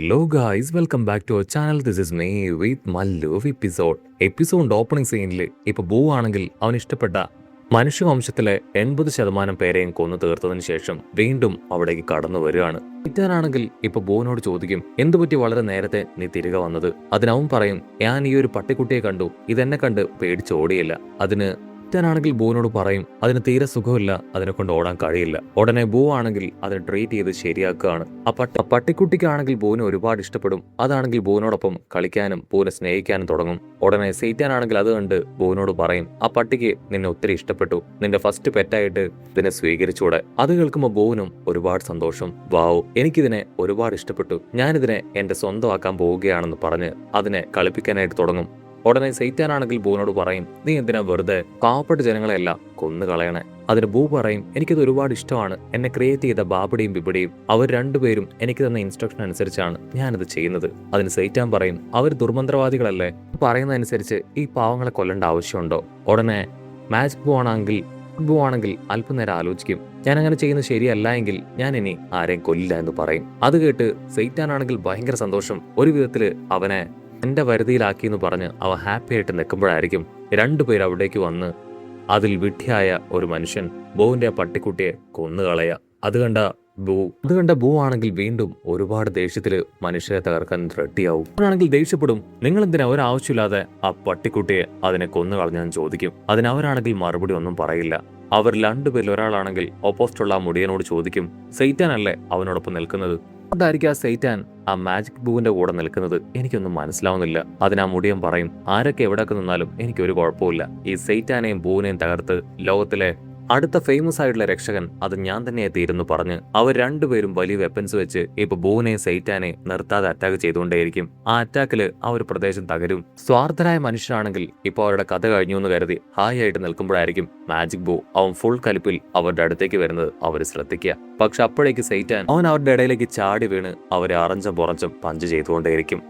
Hello guys, welcome back to our channel. This is me with Mallu episode opening സീനിൽ ഇപ്പോൾ ബൂ ആണെങ്കിൽ അവൻ ഇഷ്ടപ്പെട്ട മനുഷ്യവംശത്തിലെ 80% പേരെയും കൊന്നു തീർത്തതിന് ശേഷം വീണ്ടും അവിടേക്ക് കടന്നു വരികയാണ്. ഇറ്റാനാണെങ്കിൽ ഇപ്പൊ ബൂവിനോട് ചോദിക്കും, എന്തുപറ്റി വളരെ നേരത്തെ നീ തിരികെ വന്നത്? അതിനവൻ പറയും, ഞാൻ ഈ ഒരു പട്ടിക്കുട്ടിയെ കണ്ടു, ഇതെന്നെ കണ്ട് പേടിച്ചോടിയില്ല. അതിന് ാണെങ്കിൽ ബൂവിനോട് പറയും, അതിന് തീരെ സുഖമില്ല, അതിനെ കൊണ്ട് ഓടാൻ കഴിയില്ല. ഉടനെ ബൂ ആണെങ്കിൽ അതിനെ ട്രീറ്റ് ചെയ്ത് ശരിയാക്കുകയാണ്. ആ പട്ടിക്കുട്ടിക്കാണെങ്കിൽ ബൂവിനെ ഒരുപാട് ഇഷ്ടപ്പെടും. അതാണെങ്കിൽ ബൂവിനോടൊപ്പം കളിക്കാനും ബൂവിനെ സ്നേഹിക്കാനും തുടങ്ങും. ഉടനെ സെയ്റ്റാനാണെങ്കിൽ അത് കണ്ട് ബൂവിനോട് പറയും, ആ പട്ടിക്ക് നിന്നെ ഒത്തിരി ഇഷ്ടപ്പെട്ടു, നിന്റെ ഫസ്റ്റ് പെറ്റായിട്ട് ഇതിനെ സ്വീകരിച്ചൂടെ? അത് കേൾക്കുമ്പോൾ ബൂവിനും ഒരുപാട് സന്തോഷം. വാവ്, എനിക്കിതിനെ ഒരുപാട് ഇഷ്ടപ്പെട്ടു, ഞാനിതിനെ എന്റെ സ്വന്തമാക്കാൻ പോവുകയാണെന്ന് പറഞ്ഞ് അതിനെ കളിപ്പിക്കാനായിട്ട് തുടങ്ങും. ഉടനെ സെയ്റ്റാനാണെങ്കിൽ ബൂവിനോട് പറയും, നീ എന്തിനാ വെറുതെ പാവപ്പെട്ട ജനങ്ങളെല്ലാം കൊന്നു കളയണേ? അതിന് ബൂ പറയും, എനിക്കത് ഒരുപാട് ഇഷ്ടമാണ്, എന്നെ ക്രിയേറ്റ് ചെയ്ത ബാബിഡിയും ബിബിഡിയും അവർ രണ്ടുപേരും എനിക്ക് തന്ന ഇൻസ്ട്രക്ഷൻ അനുസരിച്ചാണ് ഞാനത് ചെയ്യുന്നത്. അതിന് സെയ്റ്റാൻ പറയും, അവർ ദുർമന്ത്രവാദികളല്ലേ, പറയുന്നതനുസരിച്ച് ഈ പാവങ്ങളെ കൊല്ലേണ്ട ആവശ്യമുണ്ടോ? ഉടനെ മാജിക് ബൂ ആണെങ്കിൽ അല്പനേരം ആലോചിക്കും, ഞാൻ അങ്ങനെ ചെയ്യുന്നത് ശരിയല്ല എങ്കിൽ ഞാൻ ഇനി ആരെയും കൊല്ലില്ല എന്ന് പറയും. അത് കേട്ട് സെയ്റ്റാനാണെങ്കിൽ ഭയങ്കര സന്തോഷം. ഒരു വിധത്തില് അവനെ എന്റെ വരുതിയിലാക്കി എന്ന് പറഞ്ഞ് അവ ഹാപ്പി ആയിട്ട് നിൽക്കുമ്പോഴായിരിക്കും രണ്ടുപേർ അവിടേക്ക് വന്ന് അതിൽ വിഡ്ഢിയായ ഒരു മനുഷ്യൻ ബൂവിന്റെ പട്ടിക്കുട്ടിയെ കൊന്നുകളയുക. അത് കണ്ട ബൂ ആണെങ്കിൽ വീണ്ടും ഒരുപാട് ദേഷ്യത്തില് മനുഷ്യരെ തകർക്കാൻ റെഡിയാവും. അവനാണെങ്കിൽ ദേഷ്യപ്പെടും, നിങ്ങൾ എന്തിനാ ഒരാവശ്യമില്ലാതെ ആ പട്ടിക്കുട്ടിയെ അതിനെ കൊന്നുകളഞ്ഞെന്ന് ചോദിക്കും. അതിനവരാണെങ്കിൽ മറുപടി ഒന്നും പറയില്ല. അവർ രണ്ടുപേരിൽ ഒരാളാണെങ്കിൽ ഓപ്പോസിറ്റുള്ള ആ മുടിയനോട് ചോദിക്കും, സെയ്റ്റാൻ അല്ലേ അവനോടൊപ്പം നിൽക്കുന്നത്? അതായിരിക്കും ആ സെയ്റ്റാൻ ആ മാജിക് ബൂവിന്റെ കൂടെ നിൽക്കുന്നത്? എനിക്കൊന്നും മനസ്സിലാവുന്നില്ല. അതിനാ മുടിയൻ പറയും, ആരൊക്കെ എവിടെയൊക്കെ നിന്നാലും എനിക്കൊരു കുഴപ്പമില്ല, ഈ സെയ്റ്റാനെയും ബൂവിനെയും തകർത്ത് ലോകത്തിലെ അടുത്ത ഫേമസ് ആയിട്ടുള്ള രക്ഷകൻ അത് ഞാൻ തന്നെ എത്തിയിരുന്നു പറഞ്ഞ് അവർ രണ്ടുപേരും വലിയ വെപ്പൻസ് വെച്ച് ഇപ്പൊ ബൂവിനെയും സെയ്റ്റാനെയും നിർത്താതെ അറ്റാക്ക് ചെയ്തുകൊണ്ടേയിരിക്കും. ആ അറ്റാക്കില് ആ ഒരു പ്രദേശം തകരും. സ്വാർത്ഥരായ മനുഷ്യരാണെങ്കിൽ ഇപ്പൊ അവരുടെ കഥ കഴിഞ്ഞു എന്ന് കരുതി ഹായ് ആയിട്ട് നിൽക്കുമ്പോഴായിരിക്കും മാജിക് ബൂ അവൻ ഫുൾ കലിപ്പിൽ അവരുടെ അടുത്തേക്ക് വരുന്നത് അവർ ശ്രദ്ധിക്കുക. പക്ഷെ അപ്പോഴേക്ക് സെയ്റ്റാൻ അവൻ അവരുടെ ഇടയിലേക്ക് ചാടി വീണ് അവരെ അറഞ്ചം പുറഞ്ചും പഞ്ച് ചെയ്തുകൊണ്ടേയിരിക്കും.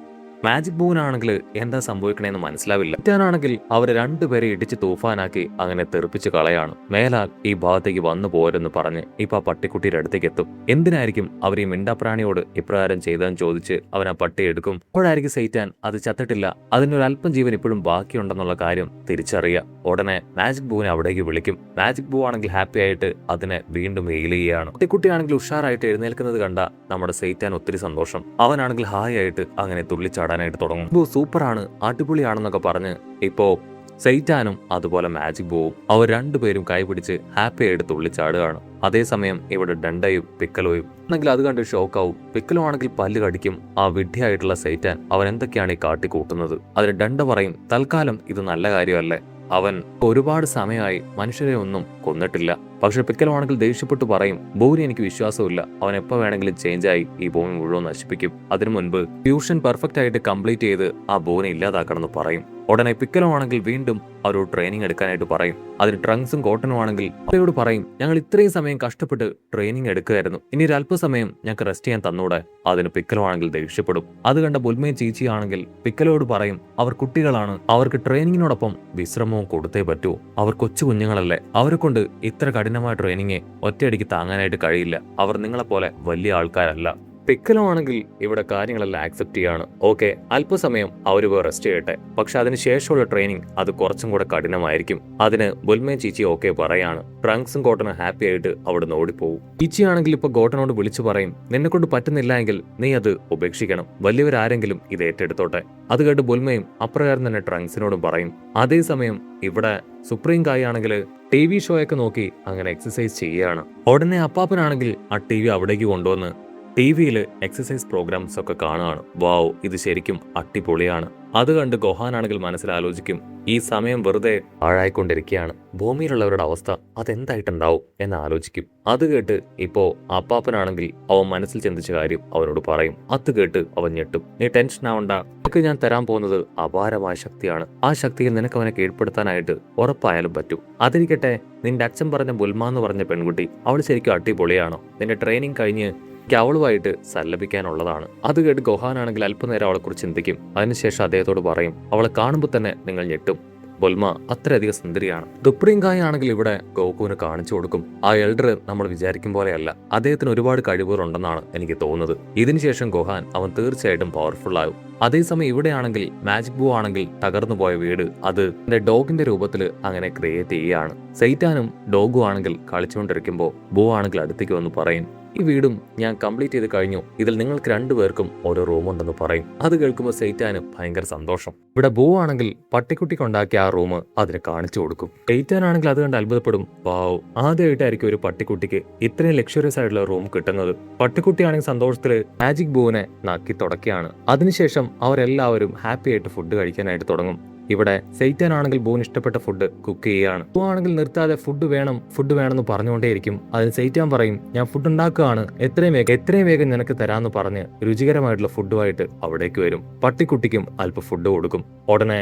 മാജിക് ബൂവിനാണെങ്കിൽ എന്താ സംഭവിക്കണേന്ന് മനസ്സിലാവില്ല. സെയ്റ്റാനാണെങ്കിൽ അവരെ രണ്ടുപേരെ ഇടിച്ച് തൂഫാനാക്കി അങ്ങനെ തെറിപ്പിച്ച് കളയാണ്. മേലാൽ ഈ ഭാഗത്തേക്ക് വന്നു പോരെന്ന് പറഞ്ഞ് ഇപ്പൊ ആ പട്ടിക്കുട്ടിയുടെ അടുത്തേക്ക് എത്തും. എന്തിനായിരിക്കും അവർ ഈ മിണ്ടാപ്രാണിയോട് ഇപ്രകാരം ചെയ്തതെന്ന് ചോദിച്ച് അവൻ ആ പട്ടി എടുക്കും. അപ്പോഴായിരിക്കും സെയ്റ്റാൻ അത് ചത്തിട്ടില്ല, അതിനൊരു അല്പം ജീവൻ ഇപ്പോഴും ബാക്കിയുണ്ടെന്നുള്ള കാര്യം തിരിച്ചറിയുക. ഉടനെ മാജിക് ബൂവിനെ അവിടേക്ക് വിളിക്കും. മാജിക് ബൂ ആണെങ്കിൽ ഹാപ്പി ആയിട്ട് അതിനെ വീണ്ടും വെയിൽ ചെയ്യുകയാണ്. പട്ടിക്കുട്ടിയാണെങ്കിൽ ഉഷാറായിട്ട് എഴുന്നേൽക്കുന്നത് കണ്ട നമ്മുടെ സെയ്റ്റാൻ ഒത്തിരി സന്തോഷം. അവനാണെങ്കിൽ ഹായ് ആയിട്ട് അങ്ങനെ തുള്ളിച്ചാടാനായിട്ട് തുടങ്ങും. ബൂ സൂപ്പറാണ്, അടിപൊളിയാണെന്നൊക്കെ പറഞ്ഞ് ഇപ്പോ സെയ്റ്റാനും അതുപോലെ മാജിക് ബൂവും അവർ രണ്ടുപേരും കൈപിടിച്ച് ഹാപ്പി ആയിട്ട് തുള്ളിച്ചാടുകയാണ്. അതേസമയം ഇവിടെ ഡണ്ടയും പിക്കലോയും ആണെങ്കിൽ അത് കണ്ട് ഷോക്കാവും. പിക്കലോ ആണെങ്കിൽ പല്ല് കടിക്കും. ആ വിഡ്ഢിയായിട്ടുള്ള സെയ്റ്റാൻ അവൻ എന്തൊക്കെയാണ് ഈ കാട്ടിക്കൂട്ടുന്നത്? അതിന് ഡണ്ട പറയും, തൽക്കാലം ഇത് നല്ല കാര്യമല്ലേ, അവൻ ഒരുപാട് സമയമായി മനുഷ്യരെ ഒന്നും കൊന്നിട്ടില്ല. പക്ഷെ പിക്കലോ ആണെങ്കിൽ ദേഷ്യപ്പെട്ടു പറയും, ബൂവിനെ എനിക്ക് വിശ്വാസമില്ല, അവൻ എപ്പോ വേണമെങ്കിലും ചേഞ്ചായി ഈ ഭൂമി മുഴുവൻ നശിപ്പിക്കും. അതിനു മുൻപ് ഫ്യൂഷൻ പെർഫെക്റ്റ് ആയിട്ട് കംപ്ലീറ്റ് ചെയ്ത് ആ ബൂവിനെ ഇല്ലാതാക്കണമെന്ന് പറയും. ഉടനെ പിക്കലോ ആണെങ്കിൽ വീണ്ടും ഒരു ട്രെയിനിങ് എടുക്കാനായിട്ട് പറയും. അതിന് ട്രങ്ക്സും കോട്ടനും ആണെങ്കിൽ അവരോട് പറയും, ഞങ്ങൾ ഇത്രയും സമയം കഷ്ടപ്പെട്ട് ട്രെയിനിങ് എടുക്കുകയായിരുന്നു, ഇനി ഒരു അല്പസമയം ഞങ്ങൾക്ക് റെസ്റ്റ് ചെയ്യാൻ തന്നൂടെ? അതിന് പിക്കലോ ആണെങ്കിൽ ദേഷ്യപ്പെടും. അത് കണ്ട ബുൽമയും ചീച്ചി ആണെങ്കിൽ പിക്കലോട് പറയും, അവർ കുട്ടികളാണ്, അവർക്ക് ട്രെയിനിങ്ങിനോടൊപ്പം വിശ്രമവും കൊടുത്തേ പറ്റൂ, അവർ കൊച്ചു കുഞ്ഞുങ്ങളല്ലേ, അവരെ കൊണ്ട് ഇത്ര കഠിനമായ ട്രെയിനിങ് ഒറ്റയടിക്ക് താങ്ങാനായിട്ട് കഴിയില്ല, അവർ നിങ്ങളെപ്പോലെ വലിയ ആൾക്കാരല്ല. പിക്കലോ ആണെങ്കിൽ ഇവിടെ കാര്യങ്ങളെല്ലാം ആക്സെപ്റ്റ് ചെയ്യാണ്. ഓക്കെ, അല്പസമയം അവർ പോയി റെസ്റ്റ് ചെയ്യട്ടെ, പക്ഷെ അതിനുശേഷമുള്ള ട്രെയിനിങ് അത് കുറച്ചും കൂടെ കഠിനമായിരിക്കും. അതിന് ബുൽമയും ചീച്ചി ഓക്കെ പറയാണ്. ട്രങ്ക്സും കോട്ടനും ഹാപ്പി ആയിട്ട് അവിടെ ഓടിപ്പോവും. ചീച്ചി ആണെങ്കിൽ ഇപ്പൊ ഗോട്ടനോട് വിളിച്ചു പറയും, നിന്നെ കൊണ്ട് പറ്റുന്നില്ല എങ്കിൽ നീ അത് ഉപേക്ഷിക്കണം, വലിയവരാരെങ്കിലും ഇത് ഏറ്റെടുത്തോട്ടെ. അത് കേട്ട് ബുൽമയും അപ്രകാരം തന്നെ ട്രങ്ക്സിനോടും പറയും. അതേസമയം ഇവിടെ സുപ്രീം കായ് ആണെങ്കിൽ TV ഷോയൊക്കെ നോക്കി അങ്ങനെ എക്സസൈസ് ചെയ്യുകയാണ്. ഉടനെ അപ്പാപ്പനാണെങ്കിൽ ആ TV അവിടേക്ക് കൊണ്ടുവന്ന് TV-യിൽ എക്സസൈസ് പ്രോഗ്രാംസ് ഒക്കെ കാണുകയാണ്. വാവ്, ഇത് ശരിക്കും അടിപൊളിയാണ്. അത് കണ്ട് ഗോഹാനാണെങ്കിൽ മനസ്സിലാലോചിക്കും, ഈ സമയം വെറുതെ പാഴായിക്കൊണ്ടിരിക്കുകയാണ്, ഭൂമിയിലുള്ളവരുടെ അവസ്ഥ അതെന്തായിട്ടുണ്ടാവും എന്ന് ആലോചിക്കും. അത് കേട്ട് ഇപ്പോ അപ്പാപ്പനാണെങ്കിൽ അവൻ മനസ്സിൽ ചിന്തിച്ച കാര്യം അവനോട് പറയും. അത് കേട്ട് അവൻ ഞെട്ടും. നീ ടെൻഷൻ ആവണ്ട, നിനക്ക് ഞാൻ തരാൻ പോകുന്നത് അപാരമായ ശക്തിയാണ്, ആ ശക്തിയിൽ നിനക്ക് അവനെ കീഴ്പ്പെടുത്താനായിട്ട് ഉറപ്പായാലും പറ്റും. അതിരിക്കട്ടെ, നിന്റെ അച്ഛൻ പറഞ്ഞ ബുൽമ എന്ന് പറഞ്ഞ പെൺകുട്ടി അവൾ ശരിക്കും അടിപൊളിയാണോ? നിന്റെ ട്രെയിനിങ് കഴിഞ്ഞ് അവളുമായിട്ട് സല്ലപിക്കാനുള്ളതാണ്. അത് കേട്ട് ഗോഹാനാണെങ്കിൽ അല്പനേരം അവളെക്കുറിച്ച് ചിന്തിക്കും. അതിനുശേഷം അദ്ദേഹത്തോട് പറയും, അവളെ കാണുമ്പോൾ തന്നെ നിങ്ങൾ ഞെട്ടും, ബൊൽമ അത്രയധികം സുന്ദരിയാണ്. സുപ്രീം കായ് ആണെങ്കിൽ ഇവിടെ ഗോകുവിന് കാണിച്ചു കൊടുക്കും. ആ എൽഡർ നമ്മൾ വിചാരിക്കും പോലെയല്ല, അദ്ദേഹത്തിന് ഒരുപാട് കഴിവുകളുണ്ടെന്നാണ് എനിക്ക് തോന്നുന്നത്. ഇതിനുശേഷം ഗോഹാൻ അവൻ തീർച്ചയായിട്ടും പവർഫുൾ ആകും. അതേസമയം ഇവിടെയാണെങ്കിൽ മാജിക് ബൂ ആണെങ്കിൽ തകർന്നു പോയ വീട് അത് ഡോഗിന്റെ രൂപത്തിൽ അങ്ങനെ ക്രിയേറ്റ് ചെയ്യുകയാണ്. സെയ്റ്റാനും ഡോഗും ആണെങ്കിൽ കളിച്ചുകൊണ്ടിരിക്കുമ്പോൾ ബൂ ആണെങ്കിൽ അടുത്തേക്ക് വന്ന് പറയും, ഈ വീടും ഞാൻ കംപ്ലീറ്റ് ചെയ്ത് കഴിഞ്ഞു, ഇതിൽ നിങ്ങൾക്ക് രണ്ടുപേർക്കും ഓരോ റൂം ഉണ്ടെന്ന് പറയും. അത് കേൾക്കുമ്പോൾ സെയ്റ്റാന് ഭയങ്കര സന്തോഷം. ഇവിടെ ബൂ ആണെങ്കിൽ പട്ടിക്കുട്ടിക്ക് ഉണ്ടാക്കിയ ആ റൂം അതിന് കാണിച്ചു കൊടുക്കും. സെയ്റ്റാനാണെങ്കിൽ അത് കണ്ട് അത്ഭുതപ്പെടും. വാവ്, ആദ്യമായിട്ടായിരിക്കും ഒരു പട്ടിക്കുട്ടിക്ക് ഇത്രയും ലക്ഷറിയസ് ആയിട്ടുള്ള റൂം കിട്ടുന്നത്. പട്ടിക്കുട്ടിയാണെങ്കിൽ സന്തോഷത്തില് മാജിക് ബൂവിനെ നക്കി തുടക്കുകയാണ്. അതിനുശേഷം അവരെല്ലാവരും ഹാപ്പി ആയിട്ട് ഫുഡ് കഴിക്കാനായിട്ട് തുടങ്ങും. ഇവിടെ സെയ്റ്റാൻ ആണെങ്കിൽ ബൂന് ഇഷ്ടപ്പെട്ട ഫുഡ് കുക്ക് ചെയ്യുകയാണ്. ബൂ ആണെങ്കിൽ നിർത്താതെ ഫുഡ് വേണമെന്ന് പറഞ്ഞുകൊണ്ടേയിരിക്കും. അതിന് സെയ്റ്റാൻ പറയും, ഞാൻ ഫുഡ് ഉണ്ടാക്കുകയാണ്, എത്രയും വേഗം നിനക്ക് തരാമെന്ന് പറഞ്ഞ് രുചികരമായിട്ടുള്ള ഫുഡുമായിട്ട് അവിടേക്ക് വരും. പട്ടിക്കുട്ടിക്കും അല്പം ഫുഡ് കൊടുക്കും. ഉടനെ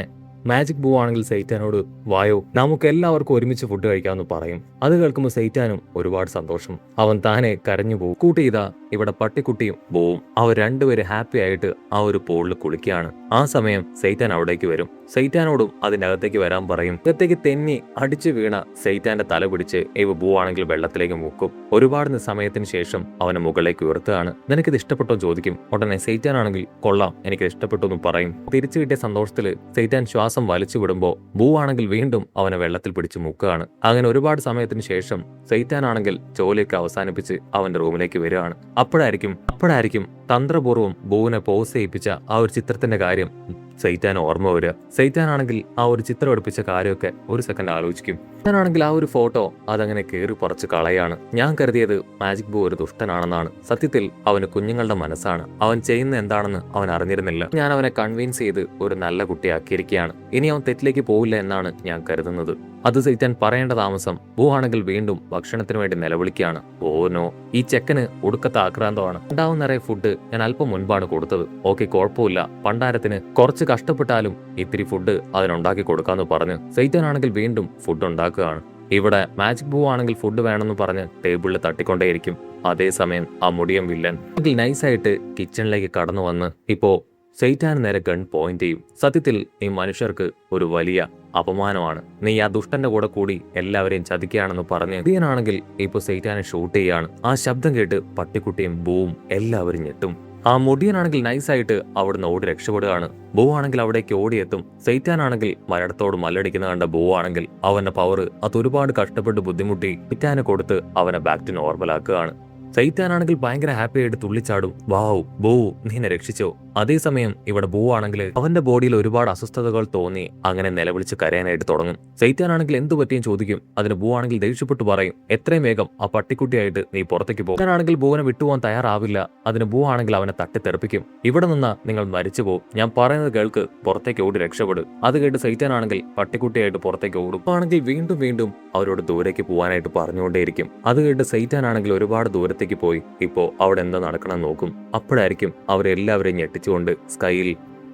മാജിക് ബൂ ആണെങ്കിൽ സെയ്റ്റാനോട്, വായോ നമുക്ക് എല്ലാവർക്കും ഒരുമിച്ച് ഫുഡ് കഴിക്കാമെന്ന് പറയും. അത് കേൾക്കുമ്പോൾ സെയ്റ്റാനും ഒരുപാട് സന്തോഷം. അവൻ താനെ കരഞ്ഞു പോകും. കൂട്ടി ഇതാ ഇവിടെ പട്ടിക്കുട്ടിയും ബൂവും അവർ രണ്ടുപേരും ഹാപ്പി ആയിട്ട് ആ ഒരു പൂളിൽ കുളിക്കുകയാണ്. ആ സമയം സെയ്റ്റാൻ അവിടേക്ക് വരും. സെയ്റ്റാനോടും അതിന്റെ അകത്തേക്ക് വരാൻ പറയും. അകത്തേക്ക് തെന്നി അടിച്ചു വീണ സെയ്റ്റാന്റെ തല പിടിച്ച് ബൂ ആണെങ്കിൽ വെള്ളത്തിലേക്ക് മുക്കും. ഒരുപാട് സമയത്തിന് ശേഷം അവനെ മുകളിലേക്ക് ഉയർത്തുകയാണ്. നിനക്കിത് ഇഷ്ടപ്പെട്ടോ ചോദിക്കും. ഉടനെ സെയ്റ്റാൻ ആണെങ്കിൽ കൊള്ളാം, എനിക്ക് ഇഷ്ടപ്പെട്ടു എന്ന് പറയും. തിരിച്ചു കിട്ടിയ സന്തോഷത്തില് സെയ്റ്റാൻ ശ്വാസം വലിച്ചു വിടുമ്പോ ബൂ ആണെങ്കിൽ വീണ്ടും അവനെ വെള്ളത്തിൽ പിടിച്ച് മുക്കുകയാണ്. അങ്ങനെ ഒരുപാട് സമയത്തിന് ശേഷം സെയ്റ്റാൻ ആണെങ്കിൽ ജോലിയൊക്കെ അവസാനിപ്പിച്ച് അവന്റെ റൂമിലേക്ക് വരികയാണ്. അപ്പോഴായിരിക്കും തന്ത്രപൂർവ്വം ബൂവിനെ പോസ് ചെയ്യിപ്പിച്ച ആ ഒരു ചിത്രത്തിന്റെ കാര്യം സെയ്റ്റാൻ ഓർമ്മ വരിക. സെയ്റ്റാൻ ആണെങ്കിൽ ആ ഒരു ചിത്രം എടുപ്പിച്ച കാര്യമൊക്കെ ഒരു സെക്കൻഡ് ആലോചിക്കും. ഞാനാണെങ്കിൽ ആ ഒരു ഫോട്ടോ അതങ്ങനെ കയറി പറിച്ച് കളയാണ്. ഞാൻ കരുതിയത് മാജിക് ബൂ ഒരു ദുഷ്ടനാണെന്നാണ്. സത്യത്തിൽ അവന് കുഞ്ഞുങ്ങളുടെ മനസ്സാണ്. അവൻ ചെയ്യുന്ന എന്താണെന്ന് അവൻ അറിഞ്ഞിരുന്നില്ല. ഞാൻ അവനെ കൺവിൻസ് ചെയ്ത് ഒരു നല്ല കുട്ടിയാക്കിയിരിക്കുകയാണ്. ഇനി അവൻ തെറ്റിലേക്ക് പോവില്ല എന്നാണ് ഞാൻ കരുതുന്നത്. അത് സെയ്റ്റാൻ പറയേണ്ട താമസം ബൂ ആണെങ്കിൽ വീണ്ടും ഭക്ഷണത്തിന് വേണ്ടി നിലവിളിക്കുകയാണ്. ഓനോ, ഈ ചെക്കന് ഒടുക്കത്തെ ആക്രാന്തമാണ്. ഉണ്ടാവും നിറയെ ഫുഡ് ഞാൻ അല്പം മുൻപാണ് കൊടുത്തത്. ഓക്കെ, കുഴപ്പമില്ല, പണ്ടാരത്തിന് കുറച്ച് കഷ്ടപ്പെട്ടാലും ഇത്തിരി ഫുഡ് അതിനുണ്ടാക്കി കൊടുക്കാന്ന് പറഞ്ഞ് സെയ്റ്റാൻ ആണെങ്കിൽ വീണ്ടും ഫുഡ് ഉണ്ടാക്കുകയാണ്. ഇവിടെ മാജിക് ബൂ ആണെങ്കിൽ ഫുഡ് വേണമെന്ന് പറഞ്ഞ് ടേബിളിൽ തട്ടിക്കൊണ്ടേയിരിക്കും. അതേസമയം ആ മുടിയൻ വില്ലൻ നൈസായിട്ട് കിച്ചണിലേക്ക് കടന്നു വന്ന് ഇപ്പോ സെയ്റ്റാന് നേരെ ഗൺ പോയിന്റ് ചെയ്യും. സത്യത്തിൽ ഈ മനുഷ്യർക്ക് ഒരു വലിയ അപമാനമാണ്. നീ ആ ദുഷ്ടന്റെ കൂടെ കൂടി എല്ലാവരെയും ചതിക്കുകയാണെന്ന് പറഞ്ഞ് ഇതിനാണെങ്കിൽ ഇപ്പൊ സെയ്റ്റാനെ ഷൂട്ട് ചെയ്യാണ്. ആ ശബ്ദം കേട്ട് പട്ടിക്കുട്ടിയും ബൂവും എല്ലാവരും ഞെട്ടും. ആ മുടിയനാണെങ്കിൽ നൈസായിട്ട് അവിടുന്ന് ഓടി രക്ഷപ്പെടുകയാണ്. ബൂ ആണെങ്കിൽ അവിടേക്ക് ഓടിയെത്തും. സെയ്റ്റാൻ ആണെങ്കിൽ മരടത്തോട് മല്ലടിക്കുന്ന കണ്ട ബൂ ആണെങ്കിൽ അവന്റെ പവർ അത് ഒരുപാട് കഷ്ടപ്പെട്ട് ബുദ്ധിമുട്ടി സെയ്റ്റാനെ കൊടുത്ത് അവനെ ബാക്ക് ടു നോർമൽ ആക്കുകയാണ്. സെയ്റ്റാൻ ആണെങ്കിൽ ഭയങ്കര ഹാപ്പി ആയിട്ട് തുള്ളിച്ചാടും. വാവ് ബൂ, നീ എന്നെ രക്ഷിച്ചോ. അതേസമയം ഇവിടെ ബൂ ആണെങ്കിൽ അവന്റെ ബോഡിയിൽ ഒരുപാട് അസ്വസ്ഥതകൾ തോന്നി അങ്ങനെ നിലവിളിച്ച് കരയാനായിട്ട് തുടങ്ങും. സെയ്റ്റാൻ ആണെങ്കിൽ എന്തു പറ്റിയും ചോദിക്കും. അതിന് ബൂ ആണെങ്കിൽ ദേഷ്യപ്പെട്ടു പറയും, എത്രയും വേഗം ആ പട്ടിക്കുട്ടിയായിട്ട് നീ പുറത്തേക്ക് പോകും. ഞാനാണെങ്കിൽ ബൂവിനെ വിട്ടുപോകാൻ തയ്യാറാവില്ല. അതിന് ബൂ ആണെങ്കിൽ അവനെ തട്ടിത്തെറിപ്പിക്കും. ഇവിടെ നിന്ന് നിങ്ങൾ മരിച്ചു പോകും, ഞാൻ പറയുന്നത് കേൾക്ക്, പുറത്തേക്ക് ഓടി രക്ഷപ്പെടും. അത് കേട്ട് സെയ്റ്റാൻ ആണെങ്കിൽ പട്ടിക്കുട്ടിയായിട്ട് പുറത്തേക്ക് ഓടും. ആണെങ്കിൽ വീണ്ടും അവരോട് ദൂരേക്ക് പോകാനായിട്ട് പറഞ്ഞുകൊണ്ടേയിരിക്കും. അത് കേട്ട് സെയ്റ്റാൻ ആണെങ്കിൽ ഒരുപാട് ദൂരത്തേക്ക് പോയി ഇപ്പോ അവിടെ എന്താ നടക്കണം നോക്കും. അപ്പോഴായിരിക്കും അവരെല്ലാവരെയും ഞെട്ടിച്ചുകൊണ്ട് സ്കൈയിൽ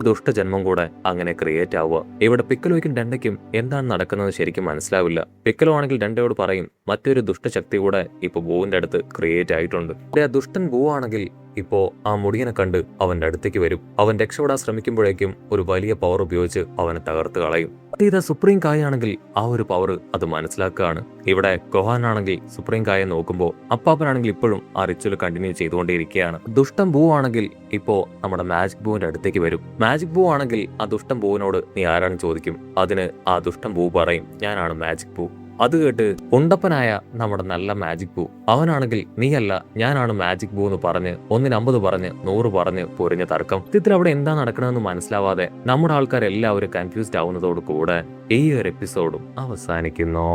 ദുഷ്ടജന്മം കൂടെ അങ്ങനെ ക്രിയേറ്റ് ആവുക. ഇവിടെ പിക്കലോയ്ക്കും ഡണ്ടയ്ക്കും എന്താണ് നടക്കുന്നത് ശരിക്കും മനസ്സിലാവില്ല. പിക്കലോ ആണെങ്കിൽ ഡണ്ടയോട് പറയും, മറ്റൊരു ദുഷ്ടശക്തി കൂടെ ഇപ്പൊ ബൂവിന്റെ അടുത്ത് ക്രിയേറ്റ് ആയിട്ടുണ്ട്. ആ ദുഷ്ടൻ ബൂ ആണെങ്കിൽ ഇപ്പോ ആ മുടിയനെ കണ്ട് അവന്റെ അടുത്തേക്ക് വരും. അവൻ രക്ഷപ്പെടാൻ ശ്രമിക്കുമ്പോഴേക്കും ഒരു വലിയ പവർ ഉപയോഗിച്ച് അവനെ തകർത്ത് കളയും. ഇത് സുപ്രീം കായ് ആണെങ്കിൽ ആ ഒരു പവർ അത് മനസ്സിലാക്കുകയാണ്. ഇവിടെ ഗോഹാൻ ആണെങ്കിൽ സുപ്രീം കായെ നോക്കുമ്പോൾ അപ്പാപ്പനാണെങ്കിൽ ഇപ്പോഴും ആ റിച്വൽ കണ്ടിന്യൂ ചെയ്തുകൊണ്ടേയിരിക്കുകയാണ്. ദുഷ്ടൻ ബൂ ആണെങ്കിൽ ഇപ്പോ നമ്മുടെ മാജിക് ബൂവിന്റെ അടുത്തേക്ക് വരും. മാജിക് ബൂ ആണെങ്കിൽ ആ ദുഷ്ടൻ ബൂവിനോട് നീ ആരാണ് ചോദിക്കും. അതിന് ആ ദുഷ്ടൻ ബൂ പറയും, ഞാനാണ് മാജിക് ബൂ. അത് കേട്ട് ഉണ്ടപ്പനായ നമ്മുടെ നല്ല മാജിക് ബൂ അവനാണെങ്കിൽ നീയല്ല ഞാനാണ് മാജിക് ബൂ എന്ന് പറഞ്ഞ് 150 പറഞ്ഞ് 100 പറഞ്ഞ് പൊരിഞ്ഞ തർക്കം. സത്യത്തിൽ അവിടെ എന്താ നടക്കണമെന്ന് മനസ്സിലാവാതെ നമ്മുടെ ആൾക്കാർ എല്ലാവരും കൺഫ്യൂസ്ഡ് ആവുന്നതോട് കൂടെ ഈ ഒരു എപ്പിസോഡും അവസാനിക്കുന്നു.